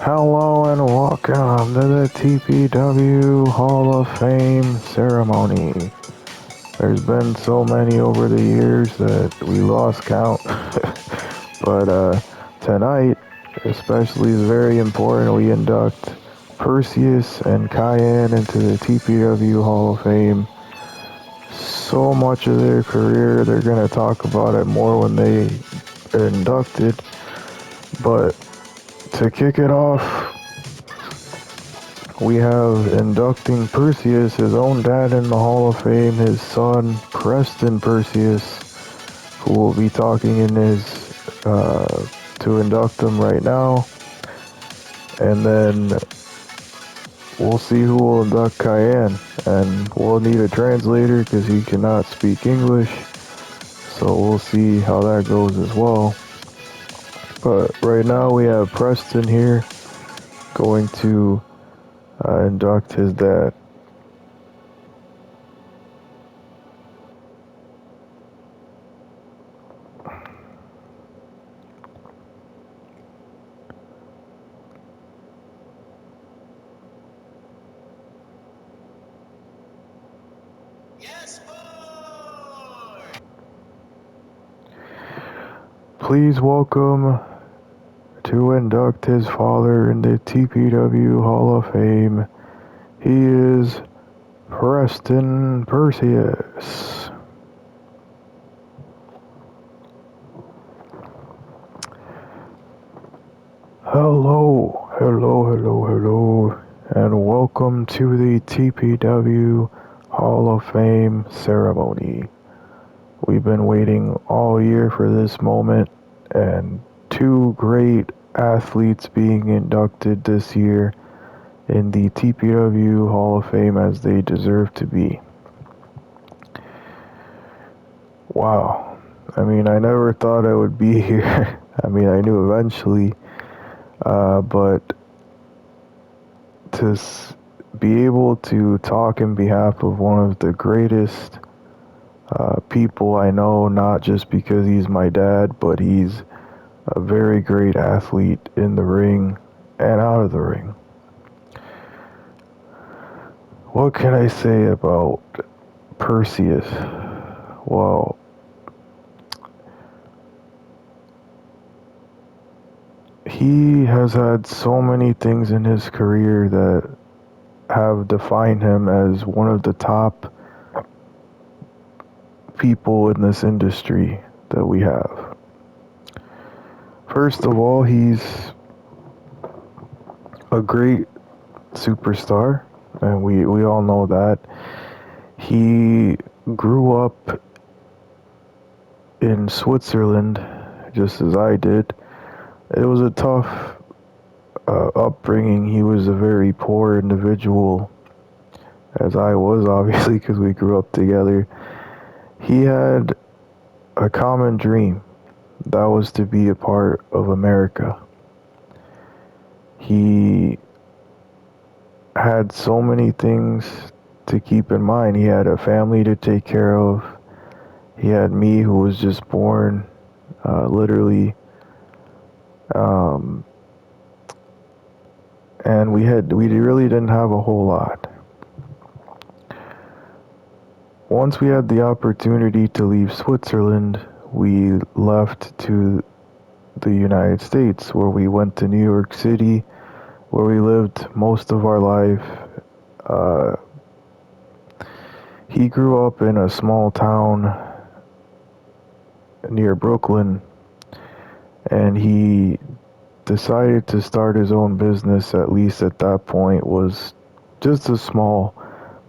Hello and welcome to the Tpw Hall of Fame ceremony. There's been so many over the years that we lost count. But tonight, especially, is very important. We induct Perseus and Kyan into the Tpw Hall of Fame. So much of their career, they're going to talk about it more when they are inducted. But to kick it off, we have inducting Perseus, his own dad in the Hall of Fame, his son Preston Perseus, who will be talking in his to induct him right now. And then we'll see who will induct Kyan, and we'll need a translator because he cannot speak English. So we'll see how that goes as well. But right now we have Preston here going to induct his dad. Yes, boy! Please welcome to induct his father in the Tpw Hall of Fame. He is Preston Perseus. Hello, and welcome to the Tpw Hall of Fame ceremony. We've been waiting all year for this moment, and two great athletes being inducted this year in the Tpw Hall of Fame as they deserve to be. Wow. I mean, I never thought I would be here. I mean, I knew eventually, but to be able to talk in behalf of one of the greatest people I know, not just because he's my dad, but he's a very great athlete in the ring and out of the ring. What can I say about Perseus? Well, he has had so many things in his career that have defined him as one of the top people in this industry that we have. First of all, he's a great superstar, and we all know that. He grew up in Switzerland, just as I did. It was a tough upbringing. He was a very poor individual, as I was, obviously, because we grew up together. He had a common dream. That was to be a part of America. He had so many things to keep in mind. He had a family to take care of. He had me, who was just born, literally. And we really didn't have a whole lot. Once we had the opportunity to leave Switzerland, we left to the United States, where we went to New York City, where we lived most of our life. He grew up in a small town near Brooklyn, and he decided to start his own business, at least at that point, was just a small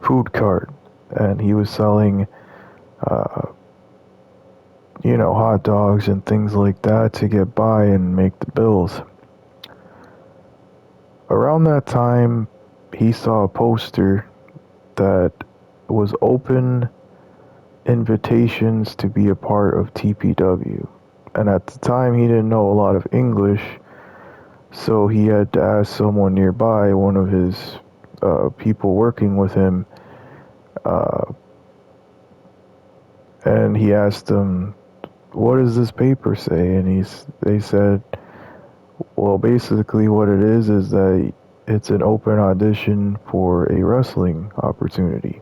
food cart, and he was selling hot dogs and things like that to get by and make the bills. Around that time, he saw a poster that was open invitations to be a part of TPW. And at the time, he didn't know a lot of English, so he had to ask someone nearby, one of his people working with him, and he asked them, "What does this paper say?" And they said, Well, basically what it is that it's an open audition for a wrestling opportunity.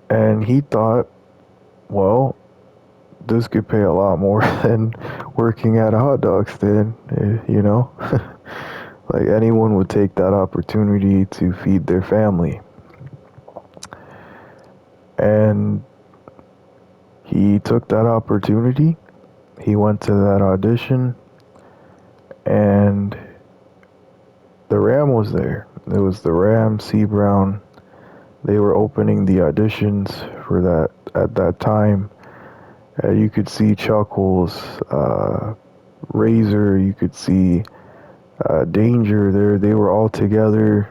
And he thought, well, this could pay a lot more than working at a hot dog stand, you know? Like anyone would take that opportunity to feed their family. And he took that opportunity. He went to that audition, and the Ram was there. It was the Ram, C. Brown. They were opening the auditions for that at that time. You could see Chuckles, Razor. You could see Danger. There, they were all together,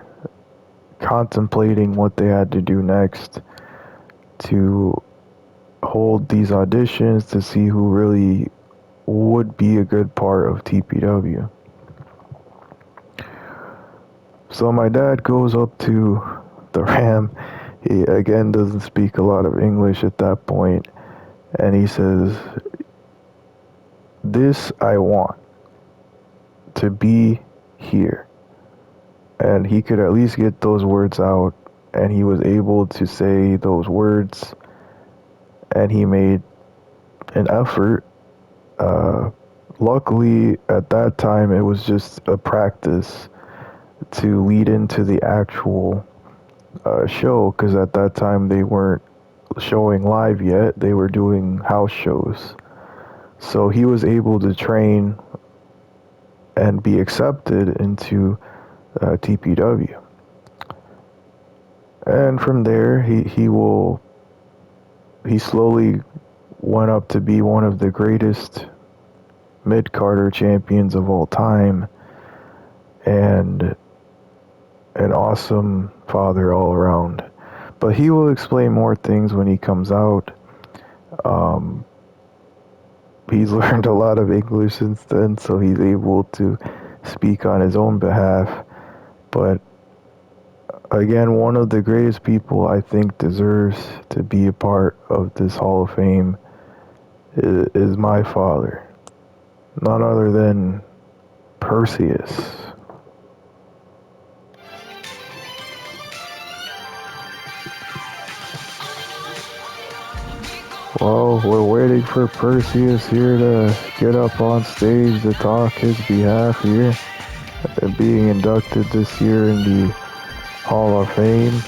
contemplating what they had to do next to hold these auditions to see who really would be a good part of TPW. So my dad goes up to the Ram. He again doesn't speak a lot of English at that point, and he says, "This I want to be here." And he could at least get those words out, and he was able to say those words, and he made an effort. Luckily, at that time, it was just a practice to lead into the actual show, because at that time they weren't showing live yet, they were doing house shows. So he was able to train and be accepted into TPW. And from there, he slowly went up to be one of the greatest mid-carder champions of all time, and an awesome father all around. But he will explain more things when he comes out. Um, he's learned a lot of English since then, so he's able to speak on his own behalf. But again, one of the greatest people I think deserves to be a part of this Hall of Fame is my father. None other than Perseus. Well, we're waiting for Perseus here to get up on stage to talk his behalf here, being inducted this year in the Hall of Fame.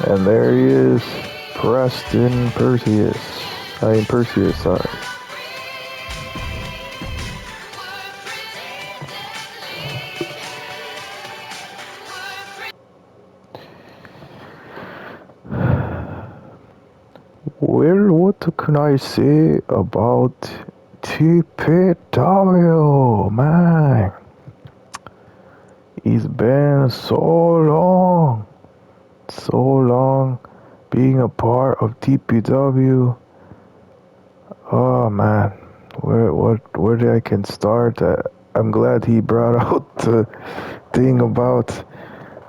And there he is, Preston Perseus. Perseus, sorry. Well, what can I say about Tpw, man? It's been so long being a part of TPW. Oh man, where did I can start? I'm glad he brought out the thing about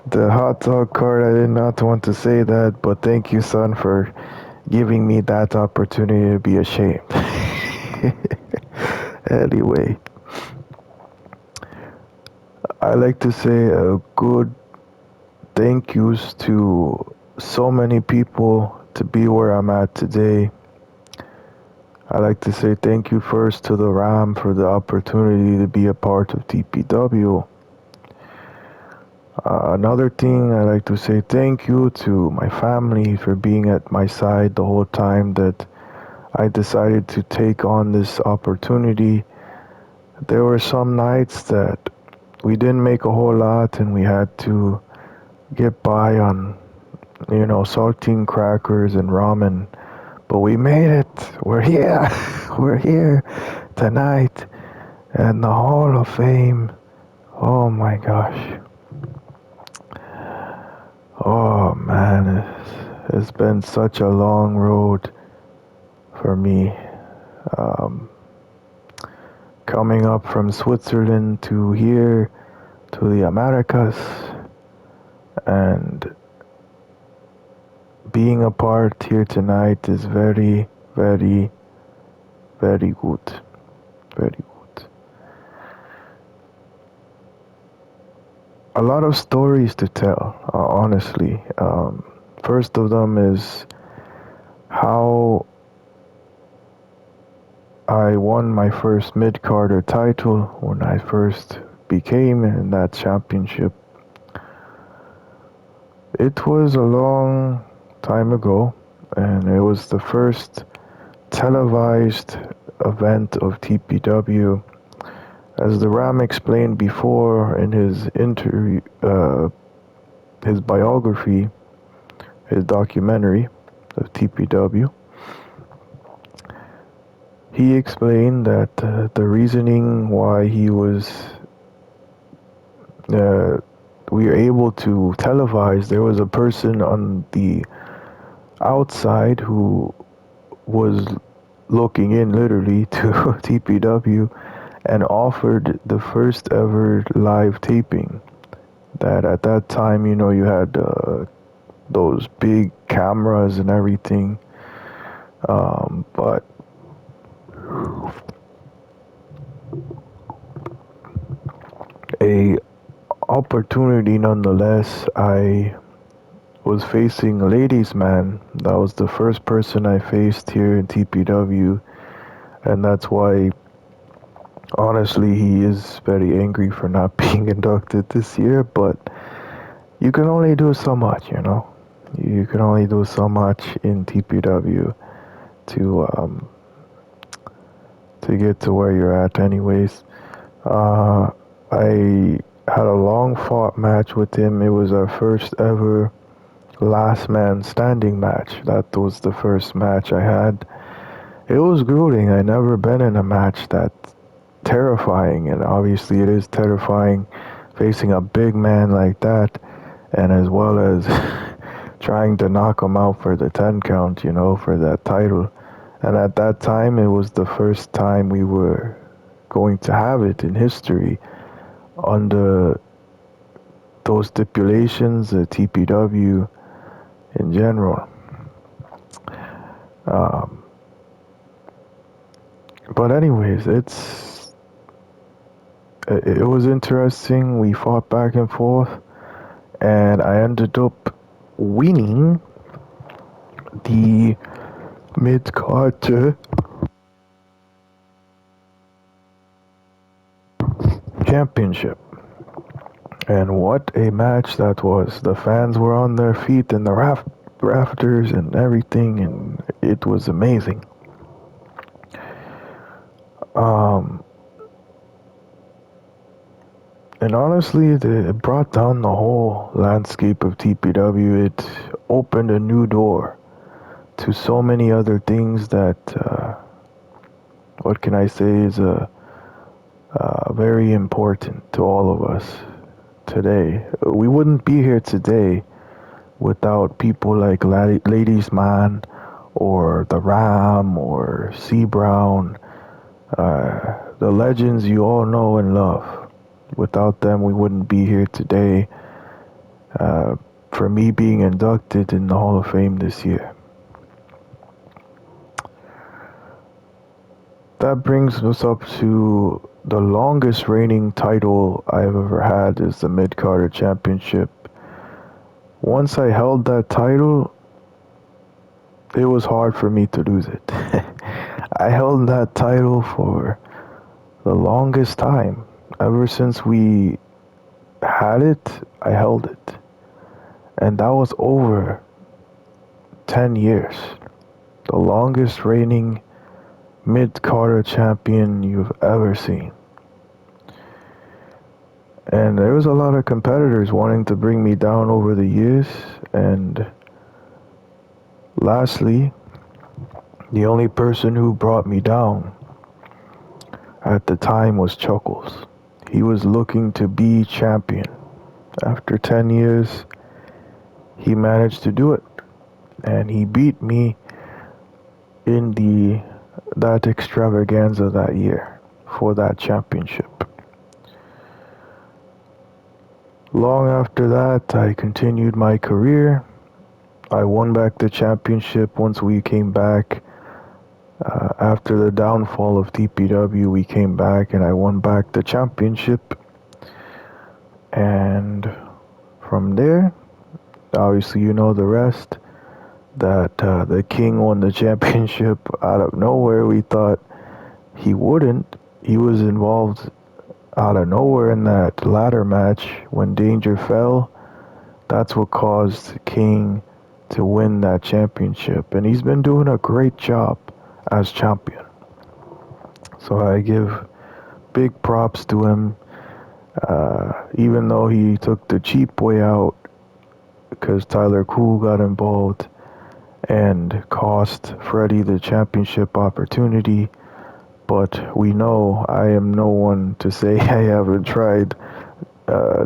the hot dog cart. I did not want to say that, but thank you, son, for giving me that opportunity to be ashamed. Anyway, I like to say a good thank yous to so many people to be where I'm at today. I like to say thank you first to the Ram for the opportunity to be a part of TPW. Another thing, I like to say thank you to my family for being at my side the whole time that I decided to take on this opportunity. There were some nights that we didn't make a whole lot and we had to get by on, saltine crackers and ramen. But we made it. We're here. We're here tonight. And the Hall of Fame. Oh my gosh. Oh man, it's been such a long road for me. Um, Coming up from Switzerland to here, to the Americas, and being a part here tonight is very, Very, very good. Very good. A lot of stories to tell, honestly. First of them is how I won my first mid-carder title when I first became in that championship. It was a long time ago, and it was the first televised event of TPW. As the Ram explained before in his interview, his biography, his documentary of TPW, he explained that the reasoning why we were able to televise, there was a person on the outside who was looking in literally to TPW and offered the first ever live taping. That at that time, you had those big cameras and everything, but a opportunity nonetheless. I was facing a ladies man. That was the first person I faced here in TPW, and that's why honestly he is very angry for not being inducted this year. But you can only do so much, you can only do so much in TPW to to get to where you're at anyways. I had a long fought match with him. It was our first ever last man standing match. That was the first match I had. It was grueling. I never been in a match that terrifying, and obviously it is terrifying facing a big man like that, and as well as trying to knock him out for the 10 count, for that title. And at that time, it was the first time we were going to have it in history under those stipulations, the TPW in general. Um, but anyways, it was interesting. We fought back and forth, and I ended up winning the mid-card championship. And what a match that was. The fans were on their feet in the rafters and everything, and it was amazing. Um, and honestly, it brought down the whole landscape of TPW. It opened a new door to so many other things that, what can I say, is very important to all of us today. We wouldn't be here today without people like Ladies Man or The Ram or C Brown, the legends you all know and love. Without them, we wouldn't be here today. For me being inducted in the Hall of Fame this year. That brings us up to the longest reigning title I've ever had is the Mid-Carter Championship. Once I held that title, it was hard for me to lose it. I held that title for the longest time. Ever since we had it, I held it. And that was over 10 years. The longest reigning mid-Carter champion you've ever seen. And there was a lot of competitors wanting to bring me down over the years. And lastly, the only person who brought me down at the time was Chuckles. He was looking to be champion. After 10 years, he managed to do it. And he beat me in that extravaganza that year for that championship. Long after that, I continued my career. I won back the championship once we came back After the downfall of TPW, we came back and I won back the championship. And from there, obviously you know the rest, that the King won the championship out of nowhere. We thought he wouldn't. He was involved out of nowhere in that ladder match when Danger fell. That's what caused King to win that championship. And he's been doing a great job as champion. So I give big props to him. Even though he took the cheap way out because Tyler Cool got involved and cost Freddie the championship opportunity. But we know I am no one to say I haven't tried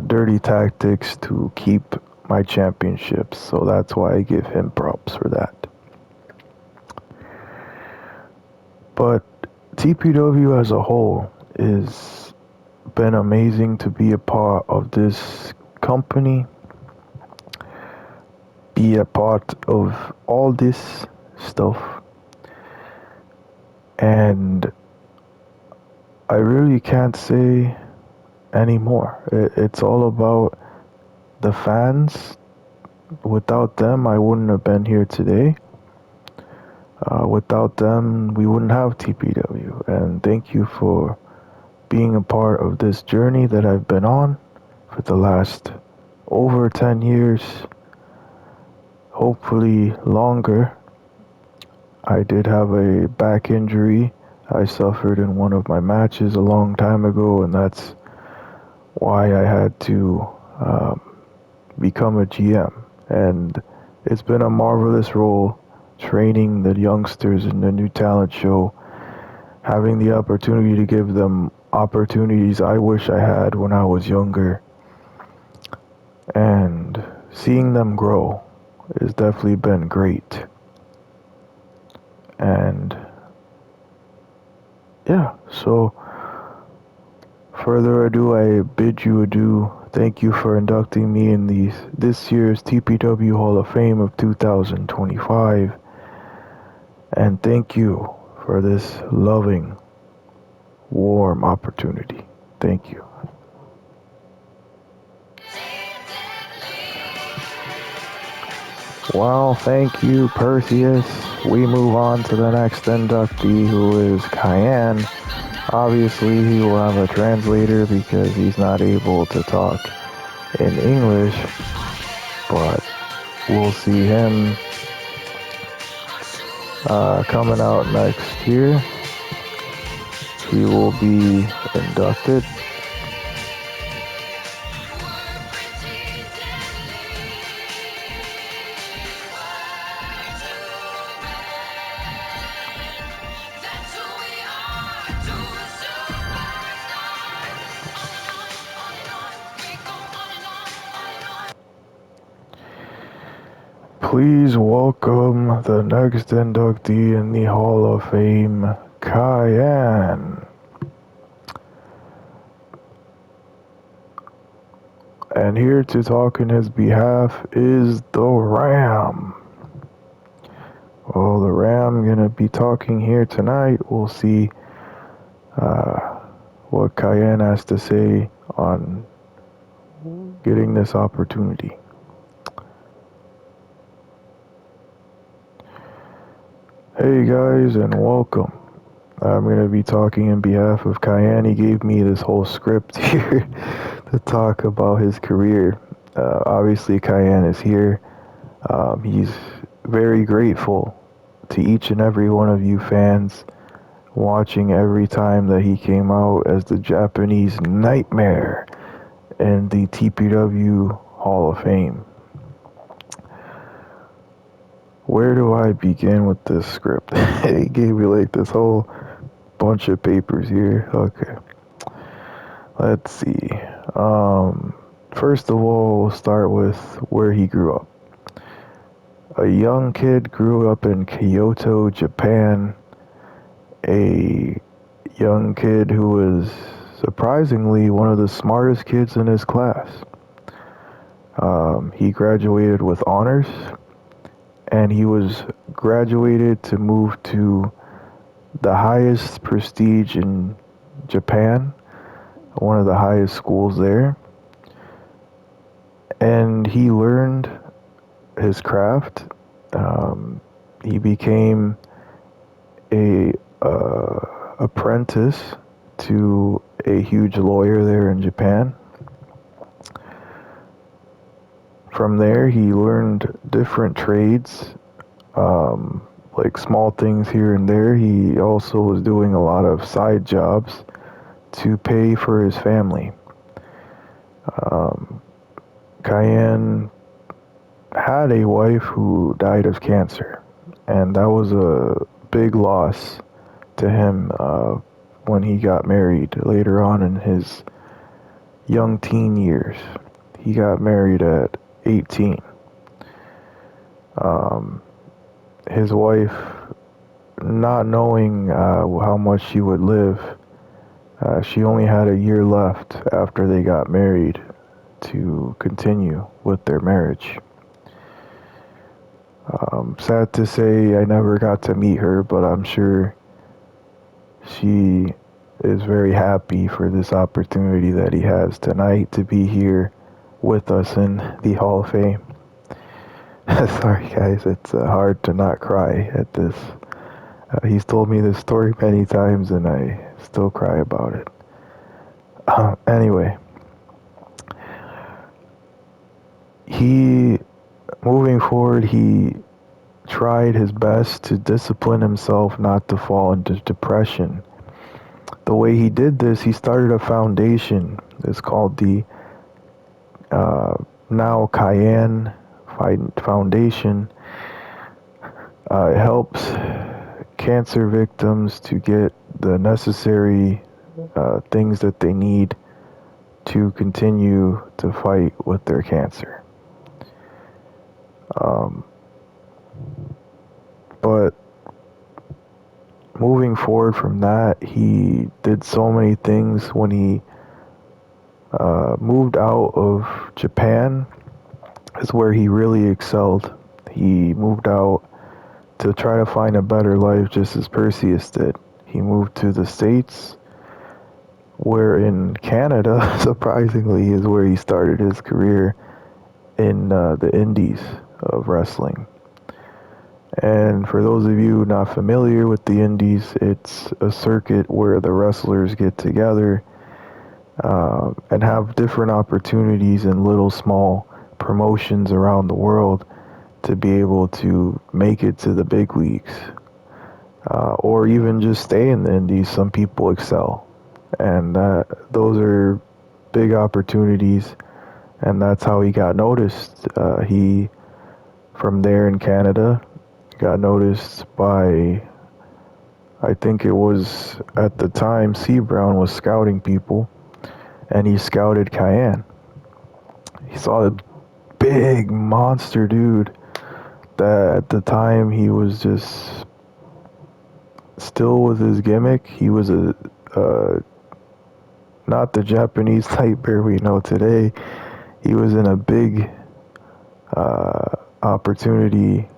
dirty tactics to keep my championships. So that's why I give him props for that. But TPW as a whole has been amazing to be a part of this company, be a part of all this stuff, and I really can't say anymore. It's all about the fans. Without them, I wouldn't have been here today. Without them, we wouldn't have TPW. And thank you for being a part of this journey that I've been on for the last over 10 years, hopefully longer. I did have a back injury I suffered in one of my matches a long time ago, and that's why I had to become a GM. And it's been a marvelous role training the youngsters in the new talent show, having the opportunity to give them opportunities I wish I had when I was younger, and seeing them grow has definitely been great. And yeah, so further ado, I bid you adieu. Thank you for inducting me in this year's Tpw Hall of Fame of 2025. And thank you for this loving, warm opportunity. Thank you. Well, thank you, Perseus. We move on to the next inductee, who is Kyan. Obviously, he will have a translator because he's not able to talk in English, but we'll see him coming out next year. He will be inducted. Please welcome the next inductee in the Hall of Fame, Kyan. And here to talk in his behalf is the Ram. Well, the Ram gonna be talking here tonight. We'll see what Kyan has to say on getting this opportunity. Hey guys, and welcome. I'm going to be talking in behalf of Kyan. He gave me this whole script here to talk about his career. Obviously, Kyan is here. He's very grateful to each and every one of you fans watching every time that he came out as the Japanese Nightmare in the TPW Hall of Fame. Where do I begin with this script? He gave me like this whole bunch of papers here. Okay. Let's see. First of all, we'll start with where he grew up. A young kid grew up in Kyoto, Japan. A young kid who was surprisingly one of the smartest kids in his class. He graduated with honors, and he was graduated to move to the highest prestige in Japan, one of the highest schools there, and he learned his craft. He became a apprentice to a huge lawyer there in Japan. From there, he learned different trades, like small things here and there. He also was doing a lot of side jobs to pay for his family. Kyan had a wife who died of cancer, and that was a big loss to him when he got married later on in his young teen years. He got married at 18. His wife, not knowing how much she would live, she only had a year left after they got married to continue with their marriage. Sad to say, I never got to meet her, but I'm sure she is very happy for this opportunity that he has tonight to be here with us in the Hall of Fame. Sorry guys, it's hard to not cry at this. He's told me this story many times and I still cry about it. Anyway, moving forward, he tried his best to discipline himself not to fall into depression. The way he did this, he started a foundation. It's called the now Kyan Foundation. It helps cancer victims to get the necessary things that they need to continue to fight with their cancer. But moving forward from that, he did so many things. When he moved out of Japan is where he really excelled. He moved out to try to find a better life, just as Perseus did. He moved to the States, where in Canada, surprisingly, is where he started his career in the indies of wrestling. And for those of you not familiar with the indies, it's a circuit where the wrestlers get together and have different opportunities in little small promotions around the world to be able to make it to the big leagues, or even just stay in the indies. Some people excel, and those are big opportunities, and that's how he got noticed. He, from there in Canada, got noticed by, I think it was at the time C. Brown was scouting people, and he scouted Kyan. He saw a big monster dude that at the time he was just still with his gimmick. He was not the Japanese nightmare we know today. He was in a big opportunity.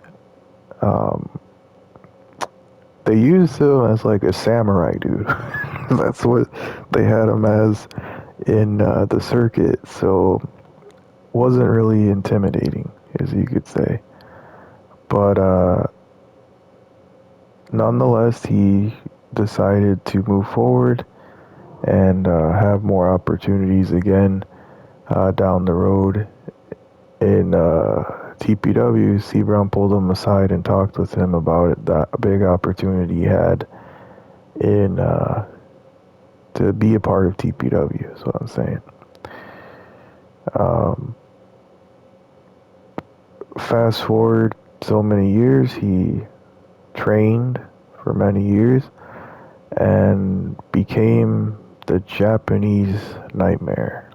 They used him as like a samurai dude. That's what they had him as in the circuit. So wasn't really intimidating, as you could say. But nonetheless, he decided to move forward and have more opportunities again down the road. In TPW, C. Brown pulled him aside and talked with him about it, that big opportunity he had in to be a part of TPW, is what I'm saying. Fast forward so many years, he trained for many years and became the Japanese Nightmare.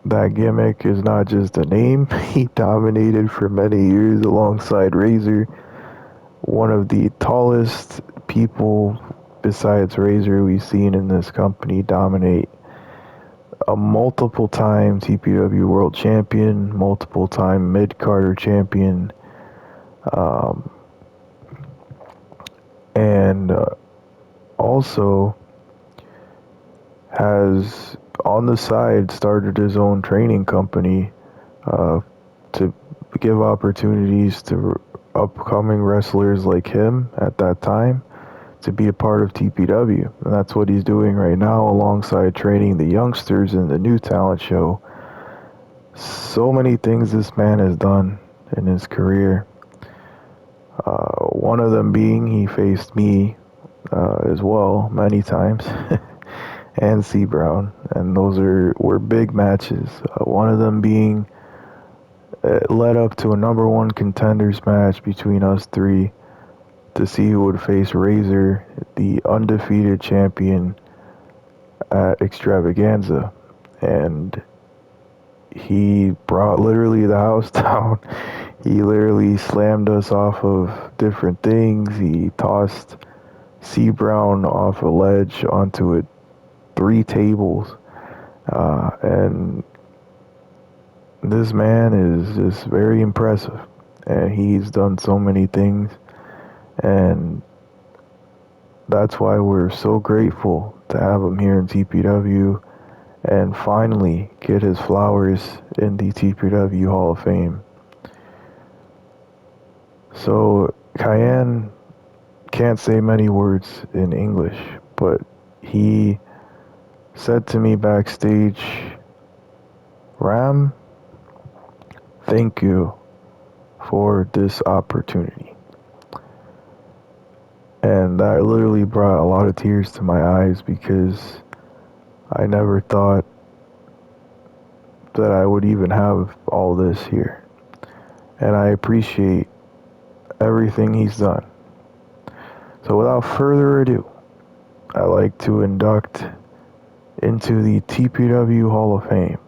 That gimmick is not just a name. He dominated for many years alongside Razor, one of the tallest people besides Razor we've seen in this company dominate. A multiple time TPW World Champion, multiple time Mid-Carter Champion, and also has on the side started his own training company to give opportunities to upcoming wrestlers like him at that time to be a part of TPW. And that's what he's doing right now alongside training the youngsters in the new talent show. So many things this man has done in his career. One of them being he faced me as well many times and C Brown, and those were big matches. One of them being it led up to a number one contenders match between us three to see who would face Razor, the undefeated champion at Extravaganza. And he brought literally the house down. He literally slammed us off of different things. He tossed C Brown off a ledge onto it 3 tables. And this man is just very impressive. And he's done so many things. And that's why we're so grateful to have him here in TPW and finally get his flowers in the Tpw Hall of Fame. So Kyan can't say many words in English, but he said to me backstage, Ram, thank you for this opportunity. And that literally brought a lot of tears to my eyes because I never thought that I would even have all this here. And I appreciate everything he's done. So without further ado, I'd like to induct into the TPW Hall of Fame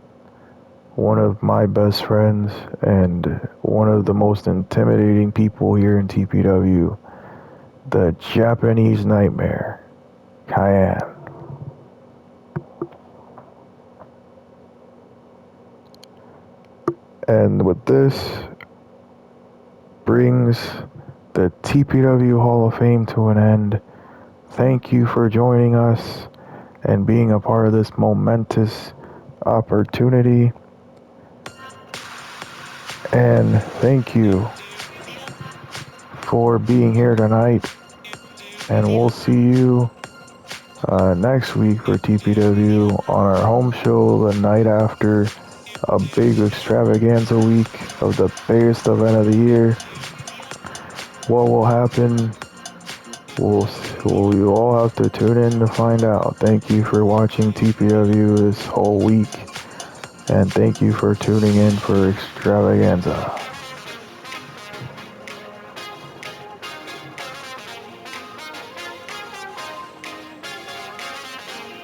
one of my best friends and one of the most intimidating people here in TPW, the Japanese Nightmare, Kyan. And with this brings the TPW Hall of Fame to an end. Thank you for joining us and being a part of this momentous opportunity. And thank you for being here tonight. And we'll see you next week for TPW on our home show the night after a big extravaganza week of the biggest event of the year. What will happen? You all have to tune in to find out. Thank you for watching TPW this whole week. And thank you for tuning in for extravaganza.